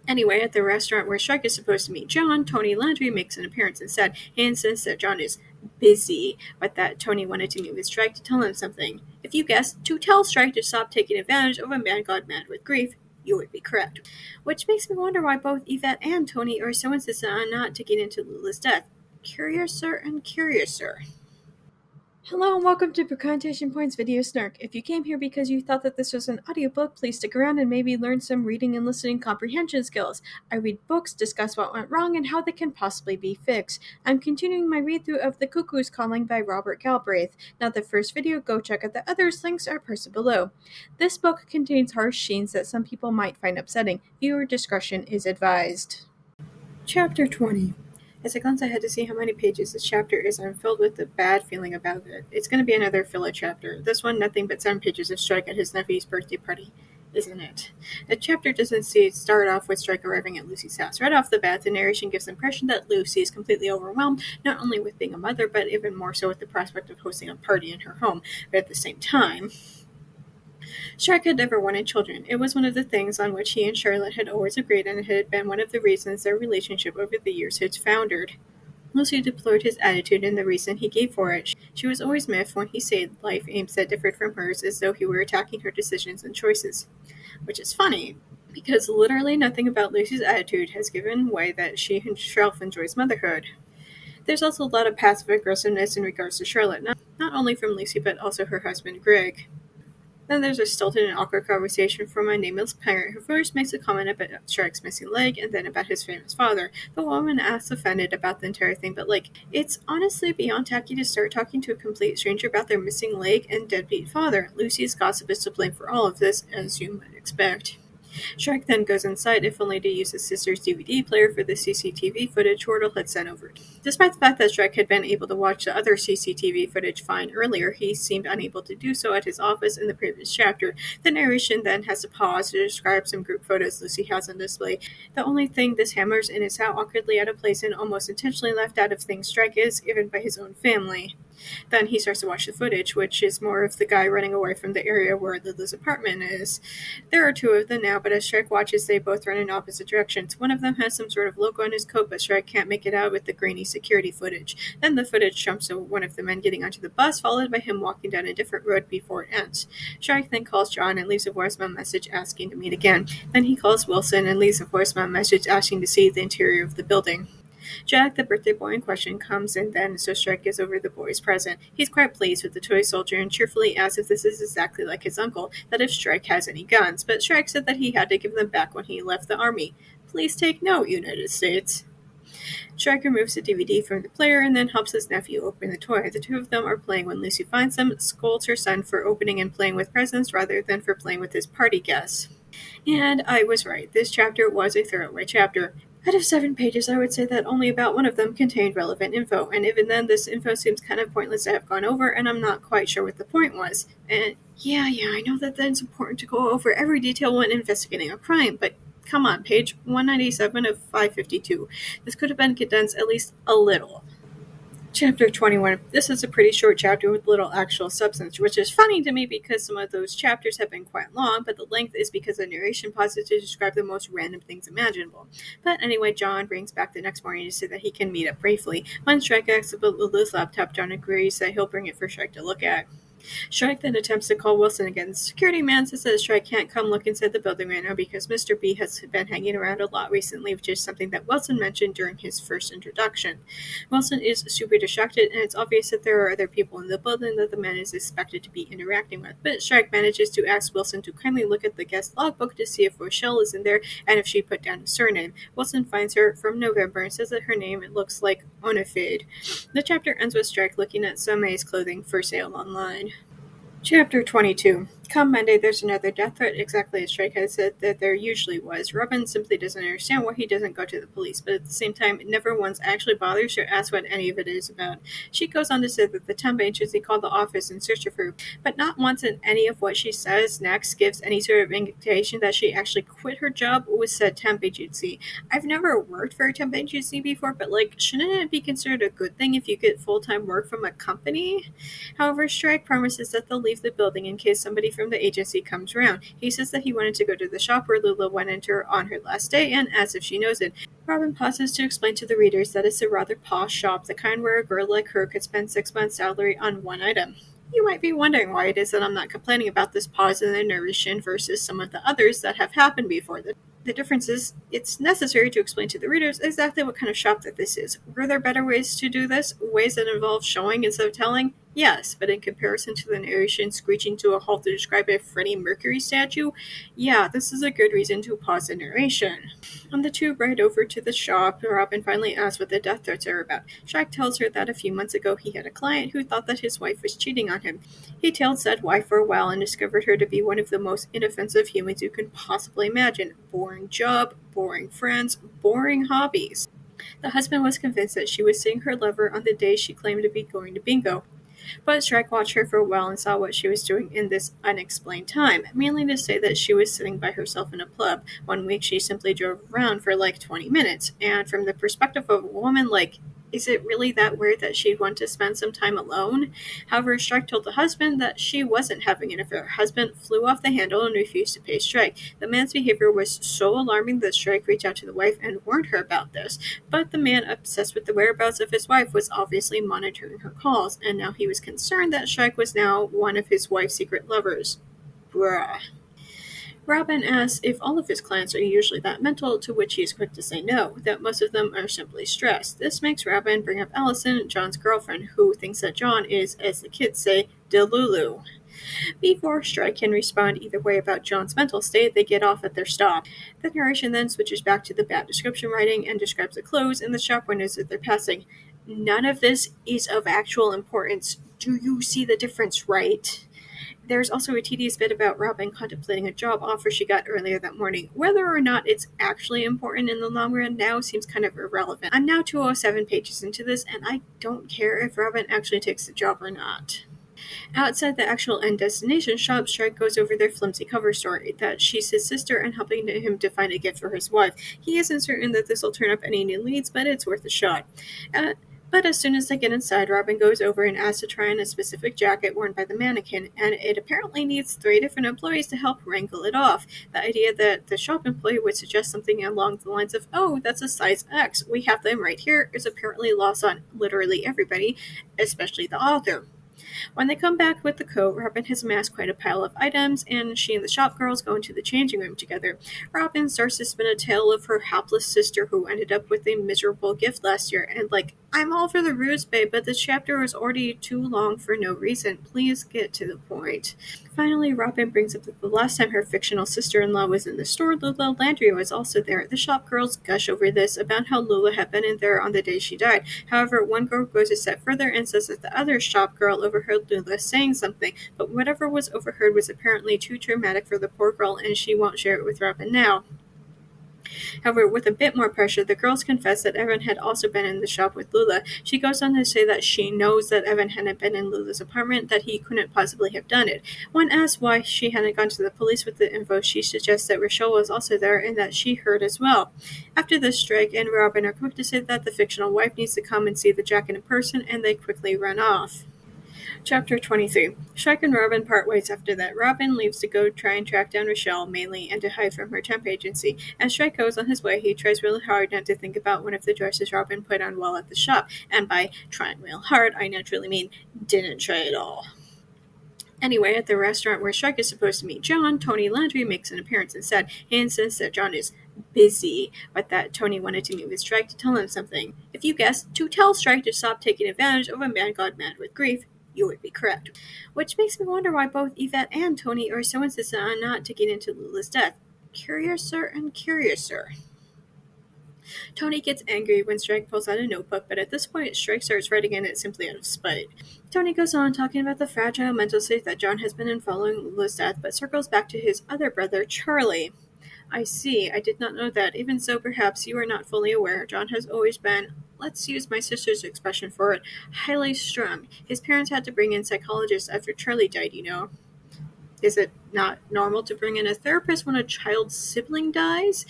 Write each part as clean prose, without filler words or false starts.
Anyway, at the restaurant where Strike is supposed to meet John, Tony Landry makes an appearance instead. He insists that John is busy, but that Tony wanted to meet with Strike to tell him something. If you guessed, to tell Strike to stop taking advantage of a man gone mad with grief, you would be correct. Which makes me wonder why both Yvette and Tony are so insistent on not digging into Lula's death. Curiouser and curiouser. Hello and welcome to Precontation Point's video Snark. If you came here because you thought that this was an audiobook, please stick around and maybe learn some reading and listening comprehension skills. I read books, discuss what went wrong, and how they can possibly be fixed. I'm continuing my read-through of The Cuckoo's Calling by Robert Galbraith. Now the first video, go check out the others, links are posted below. This book contains harsh scenes that some people might find upsetting. Viewer discretion is advised. Chapter 20. As I glance ahead to see how many pages this chapter is, I'm filled with a bad feeling about it. It's going to be another filler chapter. This one, nothing but 7 pages of Strike at his nephew's birthday party, isn't it? The chapter doesn't start off with Strike arriving at Lucy's house. Right off the bat, the narration gives the impression that Lucy is completely overwhelmed, not only with being a mother, but even more so with the prospect of hosting a party in her home. But at the same time, Strike had never wanted children. It was one of the things on which he and Charlotte had always agreed, and it had been one of the reasons their relationship over the years had foundered. Lucy deplored his attitude and the reason he gave for it. She was always miffed when he said life aims that differed from hers, as though he were attacking her decisions and choices. Which is funny, because literally nothing about Lucy's attitude has given way that she herself enjoys motherhood. There's also a lot of passive aggressiveness in regards to Charlotte, not only from Lucy but also her husband Greg. Then there's a stilted and awkward conversation from a nameless parent who first makes a comment about Strike's missing leg and then about his famous father. The woman asks offended about the entire thing, but it's honestly beyond tacky to start talking to a complete stranger about their missing leg and deadbeat father. Lucy's gossip is to blame for all of this, as you might expect. Strike then goes inside, if only to use his sister's DVD player for the CCTV footage Wardle had sent over. Despite the fact that Strike had been able to watch the other CCTV footage fine earlier, he seemed unable to do so at his office in the previous chapter. The narration then has to pause to describe some group photos Lucy has on display. The only thing this hammers in is how awkwardly out of place and almost intentionally left out of things Strike is, given by his own family. Then he starts to watch the footage, which is more of the guy running away from the area where Lila's apartment is. There are 2 of them now, but as Strike watches, they both run in opposite directions. One of them has some sort of logo on his coat, but Strike can't make it out with the grainy security footage. Then the footage jumps to one of the men getting onto the bus, followed by him walking down a different road before it ends. Strike then calls John and leaves a voicemail message asking to meet again. Then he calls Wilson and leaves a voicemail message asking to see the interior of the building. Jack, the birthday boy in question, comes in then, so Strike gives over the boy's present. He's quite pleased with the toy soldier and cheerfully asks if this is exactly like his uncle, that if Strike has any guns, but Strike said that he had to give them back when he left the army. Please take note, United States. Strike removes the DVD from the player and then helps his nephew open the toy. The 2 of them are playing when Lucy finds them, scolds her son for opening and playing with presents rather than for playing with his party guests. And I was right. This chapter was a throwaway chapter. Out of 7 pages, I would say that only about 1 of them contained relevant info, and even then, this info seems kind of pointless to have gone over, and I'm not quite sure what the point was. And yeah, I know that it's important to go over every detail when investigating a crime, but come on, page 197 of 552. This could have been condensed at least a little. Chapter 21. This is a pretty short chapter with little actual substance, which is funny to me because some of those chapters have been quite long, but the length is because the narration pauses to describe the most random things imaginable. But anyway, John brings back the next morning to say that he can meet up briefly. When Strike asks about Lula's laptop, John agrees that he'll bring it for Strike to look at. Strike then attempts to call Wilson again. The security man says that Strike can't come look inside the building right now because Mr. B has been hanging around a lot recently, which is something that Wilson mentioned during his first introduction. Wilson is super distracted, and it's obvious that there are other people in the building that the man is expected to be interacting with. But Strike manages to ask Wilson to kindly look at the guest logbook to see if Rochelle is in there and if she put down a surname. Wilson finds her from November and says that her name looks like Onifade. The chapter ends with Strike looking at some May's clothing for sale online. Chapter 22. Come Monday, there's another death threat, exactly as Strike had said that there usually was. Robin simply doesn't understand why he doesn't go to the police, but at the same time, it never once actually bothers or asks what any of it is about. She goes on to say that the temp agency called the office in search of her, but not once in any of what she says next gives any sort of indication that she actually quit her job with said temp agency. I've never worked for a temp agency before, but shouldn't it be considered a good thing if you get full-time work from a company? However, Strike promises that they'll leave the building in case somebody from the agency comes around. He says that he wanted to go to the shop where Lula went into on her last day, and as if she knows it, Robin pauses to explain to the readers that it's a rather posh shop, the kind where a girl like her could spend 6 months' salary on one item. You might be wondering why it is that I'm not complaining about this pause in the narration versus some of the others that have happened before. The difference is, it's necessary to explain to the readers exactly what kind of shop that this is. Were there better ways to do this? Ways that involve showing instead of telling? Yes, but in comparison to the narration screeching to a halt to describe a Freddie Mercury statue, yeah, this is a good reason to pause the narration. On the tube ride over to the shop, Robin finally asks what the death threats are about. Shrek tells her that a few months ago he had a client who thought that his wife was cheating on him. He tailed said wife for a while and discovered her to be one of the most inoffensive humans you can possibly imagine. Boring job, boring friends, boring hobbies. The husband was convinced that she was seeing her lover on the day she claimed to be going to bingo. But Shrek watched her for a while and saw what she was doing in this unexplained time, mainly to say that she was sitting by herself in a pub. One week she simply drove around for like 20 minutes, and from the perspective of a woman, like, is it really that weird that she'd want to spend some time alone? However, Shrek told the husband that she wasn't having an affair. Her husband flew off the handle and refused to pay Shrek. The man's behavior was so alarming that Shrek reached out to the wife and warned her about this. But the man, obsessed with the whereabouts of his wife, was obviously monitoring her calls, and now he was concerned that Shrek was now one of his wife's secret lovers. Bruh. Robin asks if all of his clients are usually that mental, to which he is quick to say no, that most of them are simply stressed. This makes Robin bring up Allison, John's girlfriend, who thinks that John is, as the kids say, delulu. Before Shrek can respond either way about John's mental state, they get off at their stop. The narration then switches back to the bad description writing and describes the clothes and the shop windows that they're passing. None of this is of actual importance. Do you see the difference, right? There's also a tedious bit about Robin contemplating a job offer she got earlier that morning. Whether or not it's actually important in the long run now seems kind of irrelevant. I'm now 207 pages into this, and I don't care if Robin actually takes the job or not. Outside the actual end destination shop, Shrek goes over their flimsy cover story, that she's his sister and helping him to find a gift for his wife. He isn't certain that this will turn up any new leads, but it's worth a shot. But as soon as they get inside, Robin goes over and asks to try on a specific jacket worn by the mannequin, and it apparently needs 3 different employees to help wrangle it off. The idea that the shop employee would suggest something along the lines of, "Oh, that's a size X, we have them right here," is apparently lost on literally everybody, especially the author. When they come back with the coat, Robin has amassed quite a pile of items, and she and the shop girls go into the changing room together. Robin starts to spin a tale of her hapless sister who ended up with a miserable gift last year, and I'm all for the ruse, babe, but this chapter was already too long for no reason. Please get to the point. Finally, Robin brings up that the last time her fictional sister-in-law was in the store, Lula Landry was also there. The shop girls gush over this, about how Lula had been in there on the day she died. However, one girl goes a step further and says that the other shop girl overheard Lula saying something, but whatever was overheard was apparently too traumatic for the poor girl, and she won't share it with Robin now. However, with a bit more pressure, the girls confess that Evan had also been in the shop with Lula. She goes on to say that she knows that Evan hadn't been in Lula's apartment, that he couldn't possibly have done it. When asked why she hadn't gone to the police with the info, she suggests that Rochelle was also there and that she heard as well. After this strike, and Robin are quick to say that the fictional wife needs to come and see the jacket in person, and they quickly run off. Chapter 23. Shrek and Robin part ways after that. Robin leaves to go try and track down Rochelle, mainly, and to hide from her temp agency. As Shrek goes on his way, he tries really hard not to think about one of the dresses Robin put on while at the shop, and by trying real hard, I naturally mean didn't try at all. Anyway, at the restaurant where Shrek is supposed to meet John, Tony Landry makes an appearance instead. He insists that John is busy, but that Tony wanted to meet with Shrek to tell him something. If you guessed, to tell Shrek to stop taking advantage of a man gone mad with grief, you would be correct. Which makes me wonder why both Yvette and Tony are so insistent on not digging into Lula's death. Curiouser and curiouser. Tony gets angry when Shrek pulls out a notebook, but at this point, Shrek starts writing in it simply out of spite. Tony goes on talking about the fragile mental state that John has been in following Lula's death, but circles back to his other brother, Charlie. I see, I did not know that. Even so, perhaps you are not fully aware. John has always been, let's use my sister's expression for it, highly strung. His parents had to bring in psychologists after Charlie died, you know. Is it not normal to bring in a therapist when a child's sibling dies?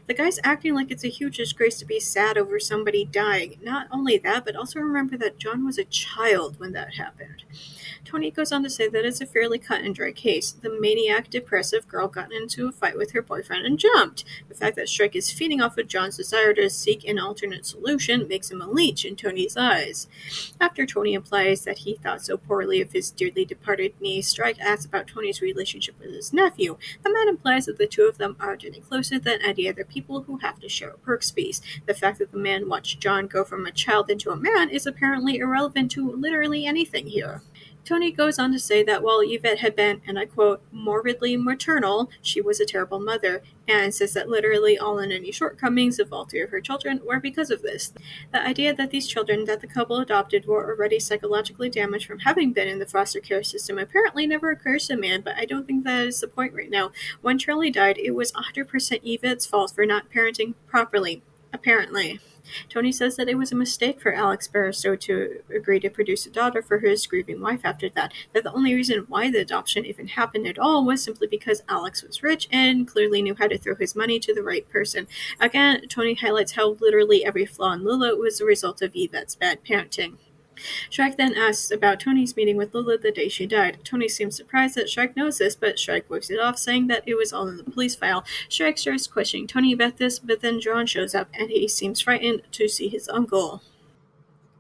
The guy's acting like it's a huge disgrace to be sad over somebody dying. Not only that, but also remember that John was a child when that happened. Tony goes on to say that it's a fairly cut and dry case. The maniac, depressive girl got into a fight with her boyfriend and jumped. The fact that Strike is feeding off of John's desire to seek an alternate solution makes him a leech in Tony's eyes. After Tony implies that he thought so poorly of his dearly departed niece, Strike asks about Tony's relationship with his nephew. The man implies that the two of them are getting closer than any other people who have to share a perk space. The fact that the man watched John go from a child into a man is apparently irrelevant to literally anything here. Tony goes on to say that while Yvette had been, and I quote, morbidly maternal, she was a terrible mother, and says that literally all and any shortcomings of all three of her children were because of this. The idea that these children that the couple adopted were already psychologically damaged from having been in the foster care system apparently never occurs to man, but I don't think that is the point right now. When Charlie died, it was 100% Yvette's fault for not parenting properly, apparently. Tony says that it was a mistake for Alex Barristow to agree to produce a daughter for his grieving wife after that the only reason why the adoption even happened at all was simply because Alex was rich and clearly knew how to throw his money to the right person. Again, Tony highlights how literally every flaw in Lula was the result of Yvette's bad parenting. Shrek then asks about Tony's meeting with Lula the day she died. Tony seems surprised that Shrek knows this, but Shrek whips it off, saying that it was all in the police file. Shrek starts questioning Tony about this, but then John shows up, and he seems frightened to see his uncle.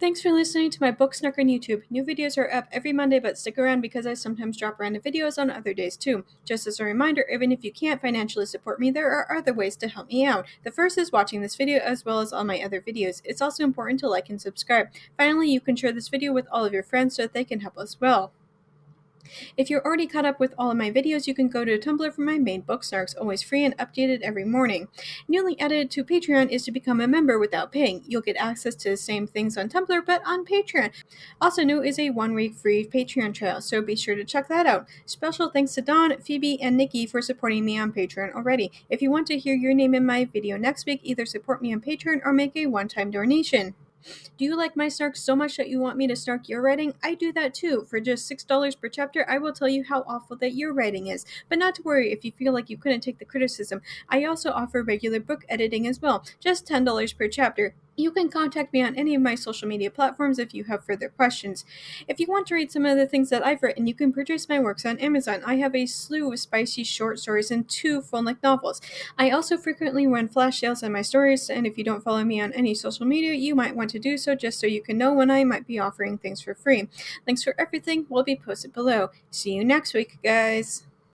Thanks for listening to my book Snark on YouTube. New videos are up every Monday, but stick around because I sometimes drop random videos on other days too. Just as a reminder, even if you can't financially support me, there are other ways to help me out. The first is watching this video as well as all my other videos. It's also important to like and subscribe. Finally, you can share this video with all of your friends so that they can help as well. If you're already caught up with all of my videos, you can go to Tumblr for my main book, Snarks, always free and updated every morning. Newly added to Patreon is to become a member without paying. You'll get access to the same things on Tumblr, but on Patreon. Also new is a 1-week free Patreon trial, so be sure to check that out. Special thanks to Dawn, Phoebe, and Nikki for supporting me on Patreon already. If you want to hear your name in my video next week, either support me on Patreon or make a one-time donation. Do you like my snark so much that you want me to snark your writing? I do that too. For just $6 per chapter, I will tell you how awful that your writing is. But not to worry if you feel like you couldn't take the criticism. I also offer regular book editing as well, just $10 per chapter. You can contact me on any of my social media platforms if you have further questions. If you want to read some of the things that I've written, you can purchase my works on Amazon. I have a slew of spicy short stories and 2 full-length novels. I also frequently run flash sales on my stories, and if you don't follow me on any social media, you might want to do so just so you can know when I might be offering things for free. Links for everything will be posted below. See you next week, guys!